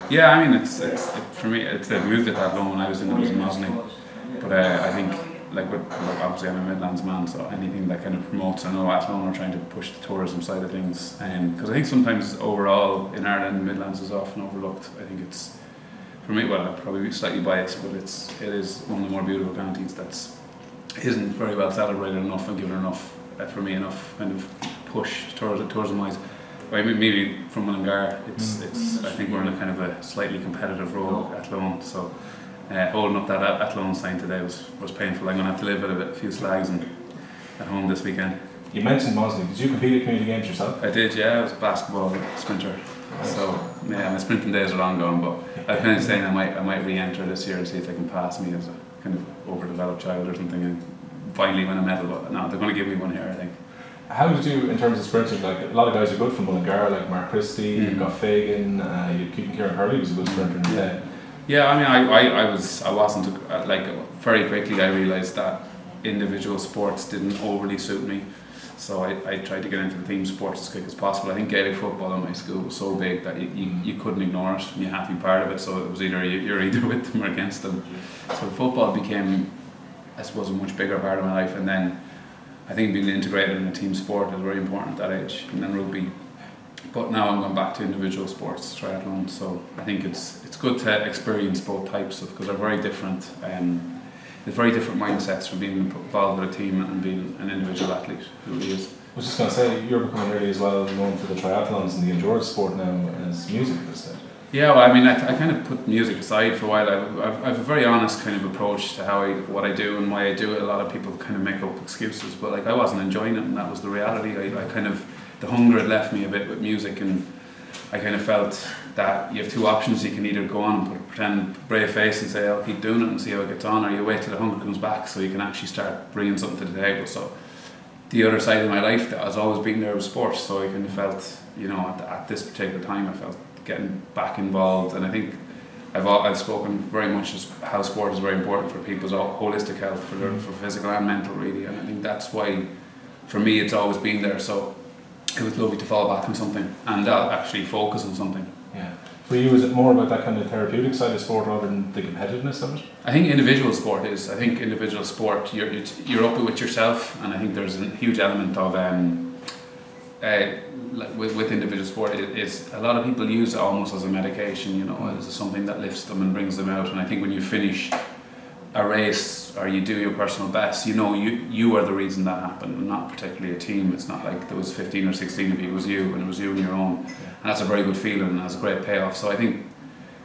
Yeah, I mean, for me, it's moved at Athlone when I was in it was in Mosley. But I think, like obviously I'm a Midlands man, so anything that kind of promotes, I know Athlone are trying to push the tourism side of things, because I think sometimes overall in Ireland, Midlands is often overlooked. I think it's, for me, well, I'd probably be slightly biased, but it is one of the more beautiful counties that's isn't very well celebrated enough and given enough, for me, enough kind of push tourism wise. I mean, maybe from Mullingar, it's I think we're in a kind of a slightly competitive role at Athlone, so holding up that Athlone sign today was painful. I'm going to have to live with a few slags at home this weekend. You mentioned Mosley. Did you compete at community games yourself? I did, yeah. I was a basketball sprinter. So yeah, my sprinting days are long gone, but I'm kind of saying I might re-enter this year and see if they can pass me as a kind of overdeveloped child or something and finally win a medal. But no, they're going to give me one here, I think. How did you, in terms of sprinting, like a lot of guys are good from Mullingar, like Mark Christie, you've got Fagan, Kieran Hurley was a good sprinter in the day. Yeah, I mean, I wasn't, like, very quickly I realised that individual sports didn't overly suit me. So I tried to get into the team sports as quick as possible. I think Gaelic football in my school was so big that you couldn't ignore it and you had to be part of it, so it was either you're either with them or against them. So football became, I suppose, a much bigger part of my life, and then I think being integrated in a team sport is very important at that age, and then rugby. But now I'm going back to individual sports, triathlon, so I think it's good to experience both types of, because they're very different. There's very different mindsets from being involved with a team and being an individual athlete. It really is. I was just going to say, you're becoming really as well known for the triathlons and the endurance sport now as music at this stage. Yeah, well, I mean, I kind of put music aside for a while. I have a very honest kind of approach to what I do and why I do it. A lot of people kind of make up excuses, but like I wasn't enjoying it, and that was the reality. I kind of, the hunger had left me a bit with music, and I kind of felt that you have two options. You can either go on and pretend brave face and say I'll keep doing it and see how it gets on, or you wait till the hunger comes back so you can actually start bringing something to the table. So the other side of my life that has always been there was sports, so I kind of felt, you know, at this particular time I felt getting back involved, and I think I've spoken very much as how sport is very important for people's holistic health, for physical and mental really, and I think that's why for me it's always been there. So it was lovely to fall back on something and actually focus on something. Yeah. For you, is it more about that kind of therapeutic side of sport rather than the competitiveness of it? I think individual sport is. I think individual sport, you're up with yourself, and I think there's a huge element of with individual sport. It's a lot of people use it almost as a medication, you know, as something that lifts them and brings them out. And I think when you finish a race or you do your personal best, you know you are the reason that happened, and not particularly a team. It's not like there was 15 or 16 of you, it was you, and it was you on your own, and that's a very good feeling and has a great payoff. So I think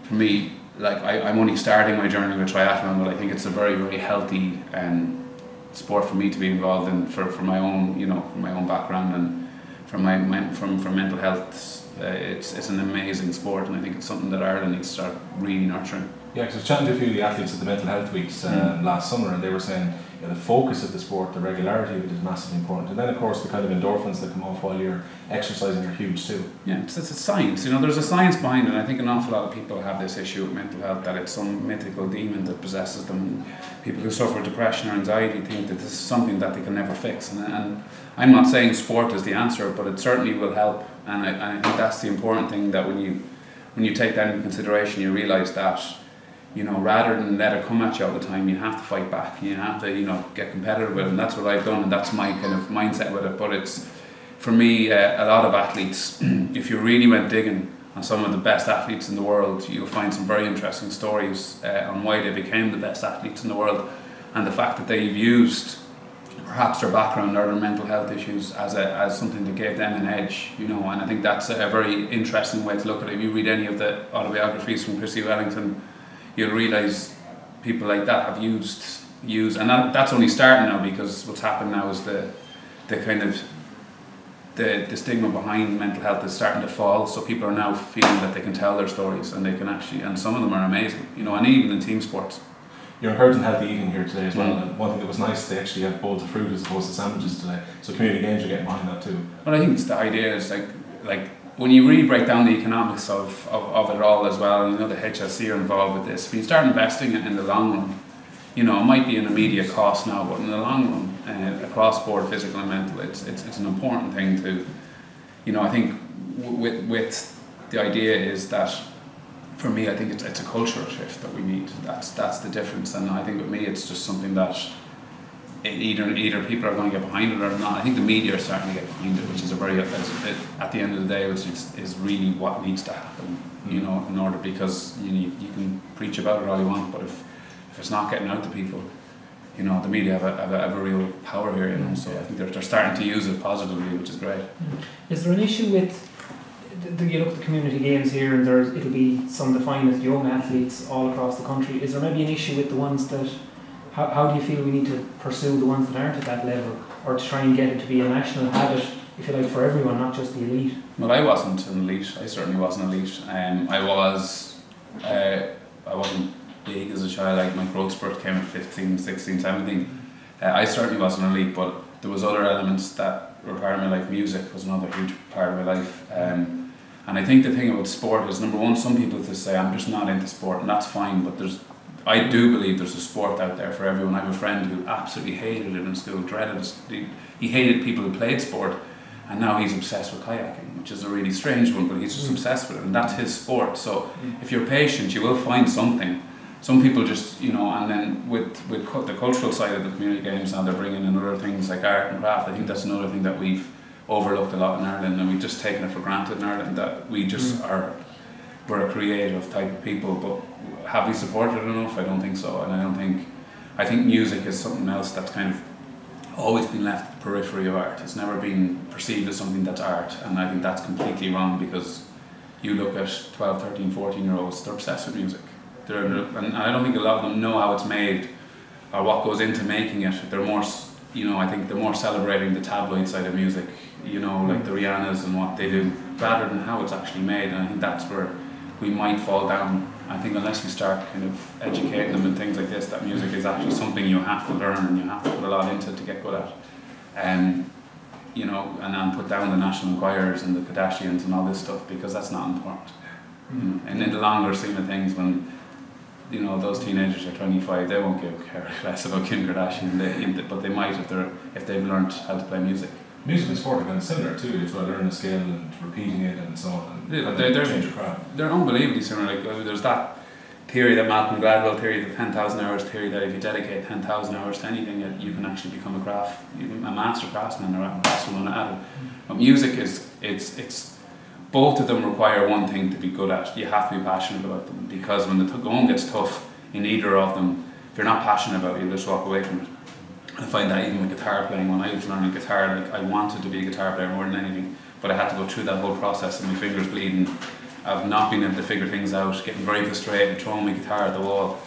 for me, like I'm only starting my journey with triathlon, but I think it's a very, very healthy sport for me to be involved in for my own, you know, from my own background and from mental health. It's an amazing sport, and I think it's something that Ireland needs to start really nurturing. Yeah, because I was chatting to a few of the athletes at the Mental Health Weeks last summer, and they were saying, you know, the focus of the sport, the regularity of it is massively important, and then of course the kind of endorphins that come off while you're exercising are huge too. Yeah, it's a science, you know, there's a science behind it, and I think an awful lot of people have this issue with mental health, that it's some mythical demon that possesses them. People who suffer depression or anxiety think that this is something that they can never fix, and I'm not saying sport is the answer, but it certainly will help, and I think that's the important thing, that when you take that into consideration, you realise that, you know, rather than let it come at you all the time, you have to fight back. You have to, you know, get competitive with it, and that's what I've done, and that's my kind of mindset with it. But it's, for me, a lot of athletes, if you really went digging on some of the best athletes in the world, you'll find some very interesting stories on why they became the best athletes in the world, and the fact that they've used perhaps their background or their mental health issues as something that gave them an edge, you know. And I think that's a very interesting way to look at it. If you read any of the autobiographies from Chrissie Wellington, you'll realise people like that have used, and that's only starting now, because what's happened now is the kind of the stigma behind mental health is starting to fall. So people are now feeling that they can tell their stories, and they can actually, and some of them are amazing, you know, and even in team sports. You're encouraging healthy eating here today as well, and one thing that was nice, they actually have bowls of fruit as opposed to sandwiches today. So community games are getting behind that too. Well, I think the idea is like when you really break down the economics of it all as well, and you know the HSE are involved with this, when you start investing in the long run, you know, it might be an immediate cost now, but in the long run, across board, physical and mental, it's an important thing to, you know, I think with the idea is that for me, I think it's a cultural shift that we need. That's the difference, and I think with me, it's just something that either people are going to get behind it or not. I think the media are starting to get behind it, which is at the end of the day, which is really what needs to happen. You know, in order, because you can preach about it all you want, but if it's not getting out to people, you know, the media have a real power here. You know, so I think they're starting to use it positively, which is great. Is there an issue with? You look at the community games here, and it'll be some defined as young athletes all across the country. Is there maybe an issue with the ones that? How do you feel we need to pursue the ones that aren't at that level, or to try and get it to be a national habit, if you like, for everyone, not just the elite? Well, I wasn't an elite. I certainly wasn't elite. I wasn't big as a child. Like, my growth spurt came at 15, 16, 17. I certainly wasn't elite, but there was other elements that were part of my life. Music was another huge part of my life. And I think the thing about sport is, number one, some people just say, I'm just not into sport, and that's fine, but I do believe there's a sport out there for everyone. I have a friend who absolutely hated it in school, dreaded it. He hated people who played sport, and now he's obsessed with kayaking, which is a really strange one, but he's just obsessed with it, and that's his sport. So if you're patient, you will find something. Some people just, you know, and then with the cultural side of the community games, now they're bringing in other things like art and craft. I think that's another thing that we've overlooked a lot in Ireland, and we've just taken it for granted in Ireland, that we just we're a creative type of people, but have we supported it enough? I don't think so, and I think music is something else that's kind of always been left at the periphery of art. It's never been perceived as something that's art, and I think that's completely wrong, because you look at 12, 13, 14-year-olds, they're obsessed with music. And I don't think a lot of them know how it's made or what goes into making it. They're more, you know, I think they're more celebrating the tabloid side of music, you know, like the Rihannas and what they do, rather than how it's actually made. And I think that's where we might fall down. I think unless we start kind of educating them and things like this, that music is actually something you have to learn and you have to put a lot into to get good at. You know, and put down the national choirs and the Kardashians and all this stuff, because that's not important. And in the longer scheme of things, when, you know, those teenagers are 25, they won't give a less about Kim Kardashian, but they might if they've learned how to play music. Music and sport are kind of similar too. You've got to learn a skill and repeating it and so on. And change your craft. They're unbelievably similar. Like, there's that theory, that Malcolm Gladwell theory, the 10,000 hours theory, that if you dedicate 10,000 hours to anything, you can actually become a master craftsman or a craftswoman at it. But music it's both of them require one thing to be good at. You have to be passionate about them, because when the going gets tough in either of them, if you're not passionate about it, you'll just walk away from it. I find that even with guitar playing, when I was learning guitar, like, I wanted to be a guitar player more than anything, but I had to go through that whole process and my fingers bleeding, of not being able to figure things out, getting very frustrated, throwing my guitar at the wall,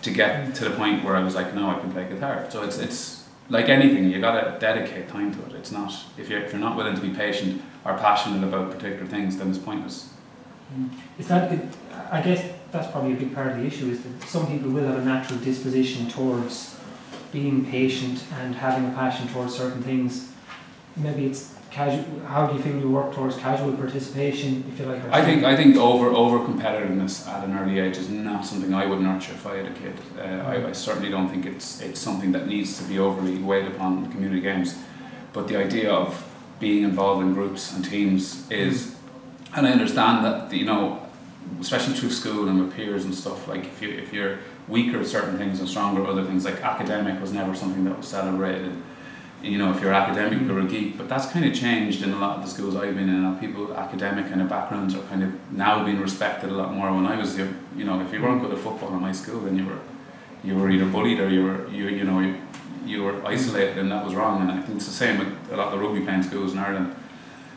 to get to the point where I was like, no, I can play guitar. So it's like anything, you gotta dedicate time to it. It's not, if you're not willing to be patient or passionate about particular things, then it's pointless. Is that it? I guess that's probably a big part of the issue, is that some people will have a natural disposition towards being patient and having a passion towards certain things. Maybe it's casual. How do you feel you work towards casual participation, if you like? I think over competitiveness at an early age is not something I would nurture if I had a kid. I certainly don't think it's something that needs to be overly weighed upon in community games. But the idea of being involved in groups and teams is, and I understand that, you know, especially through school and with peers and stuff, like if you're weaker at certain things and stronger at other things, like academic was never something that was celebrated. You know, if you're academic, you're a geek, but that's kind of changed in a lot of the schools I've been in. People academic kind of backgrounds are kind of now being respected a lot more. When I was, you know, if you weren't good at football in my school, then you were either bullied or you were isolated, and that was wrong. And I think it's the same with a lot of the rugby playing schools in Ireland.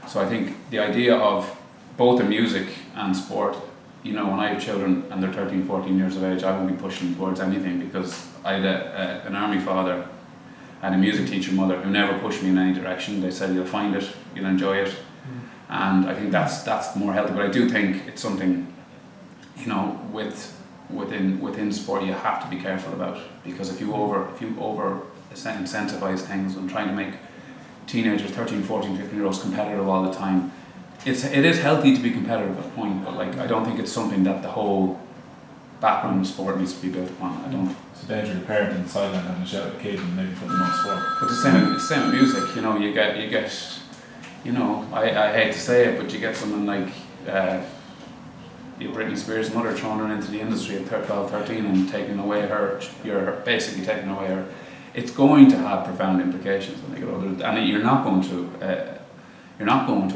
So I think the idea of both in music and sport, you know, when I have children and they're 13, 14 years of age, I won't be pushing towards anything, because I had an army father and a music teacher mother who never pushed me in any direction. They said, you'll find it, you'll enjoy it. And I think that's more healthy. But I do think it's something, you know, within sport you have to be careful about, because if you over incentivize things and trying to make teenagers, 13, 14, 15-year-olds competitive all the time, it is healthy to be competitive at a point, but like, I don't think it's something that the whole background of sport needs to be built upon. I don't. It's a danger to parent in the sideline having a shout at a kid and maybe put them on sport. But the same with music, you know, you get, you know, I hate to say it, but you get someone like you Britney Spears' mother throwing her into the industry at 12, 13 and taking away you're basically taking away her. It's going to have profound implications when they get older, and you're not going to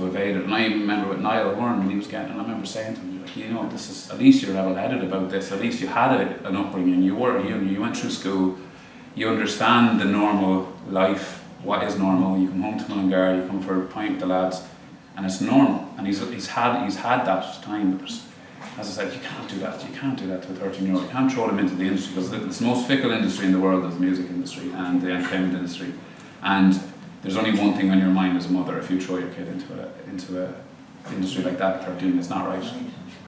evade it. And I even remember with Niall when he was getting, and I remember saying to him, like, you know, this is, at least you're level-headed about this. At least you had an upbringing. You went through school. You understand the normal life. What is normal? You come home to Mullingar, you come for a pint with the lads, and it's normal. And he's had that time. As I said, you can't do that. You can't do that to a 13-year-old. You can't throw them into the industry, because it's the most fickle industry in the world is the music industry and the entertainment industry. And there's only one thing on your mind as a mother: if you throw your kid into a industry like that at 13, it's not right.